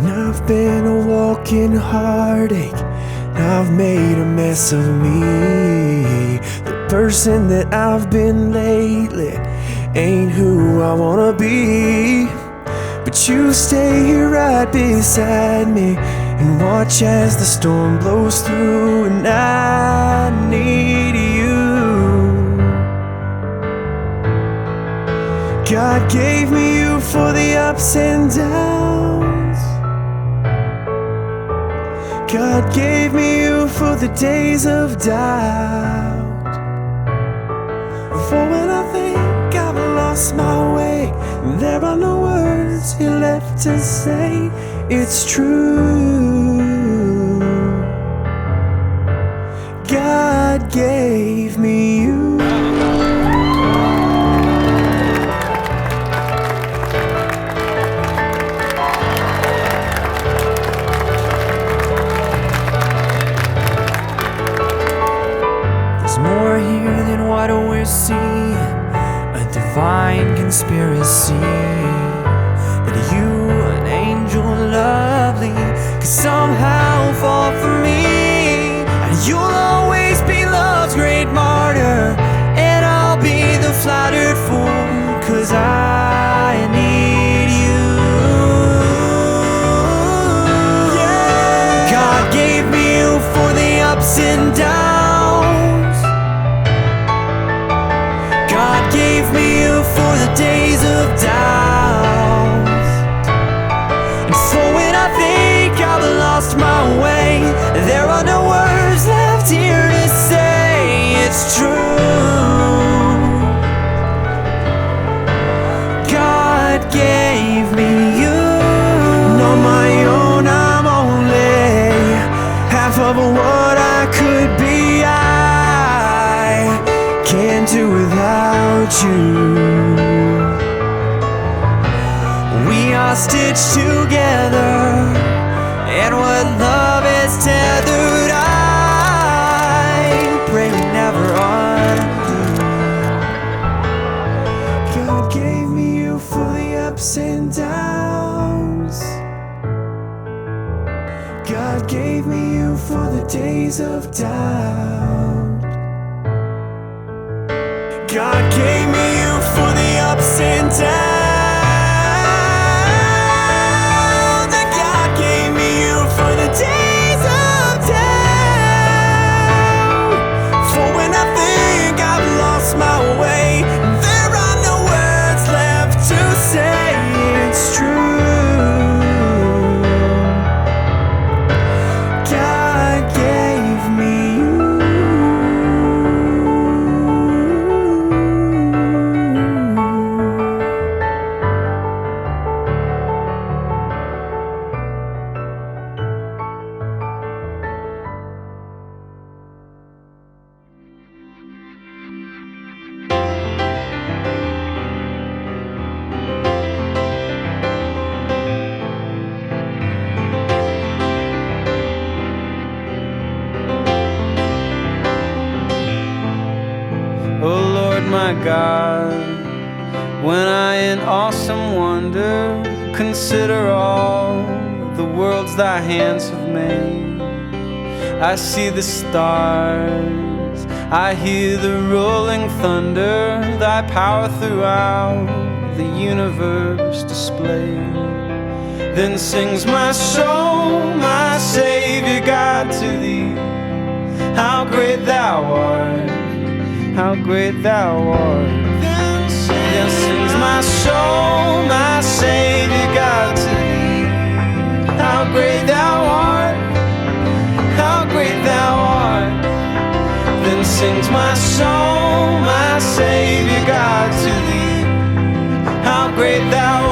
I've been a walking heartache, and I've made a mess of me. The person that I've been lately ain't who I wanna be. But you stay here right beside me and watch as the storm blows through, and I need you. God gave me you for the ups and downs. God gave me you for the days of doubt. For when I think I've lost my way, there are no words here left to say. It's true. God gave me you. There's more here than what we're seeing, a divine conspiracy. That you, an angel lovely, could somehow fall for me. And you'll always be love's great martyr, and I'll be the flattered fool, 'cause I need you. Yeah. God gave me you for the ups and downs. God gave me you for the days of doubt. And so when I think I've lost my way, there are no words left here to say. It's true. God gave me you. And on my own I'm only half of what I could be. I can't do without you. We are stitched together, and what love is tethered, I pray we never undo. God gave me you for the ups and downs. God gave me you for the days of doubt. God gave me you for the ups and downs. And God gave me you for the days of doubt. For when I think I've lost my way, there are no words left to say. It's true. God gave me you. Oh Lord my God, when I in awesome wonder consider all the worlds thy hands have made, I see the stars, I hear the rolling thunder, thy power throughout the universe displayed. Then sings my soul, my Savior God, to thee, how great thou art, how great thou art. Then sings my soul, my Savior God, to thee, how great thou art, how great thou art. Then sings my soul, my Savior God, to thee, how great thou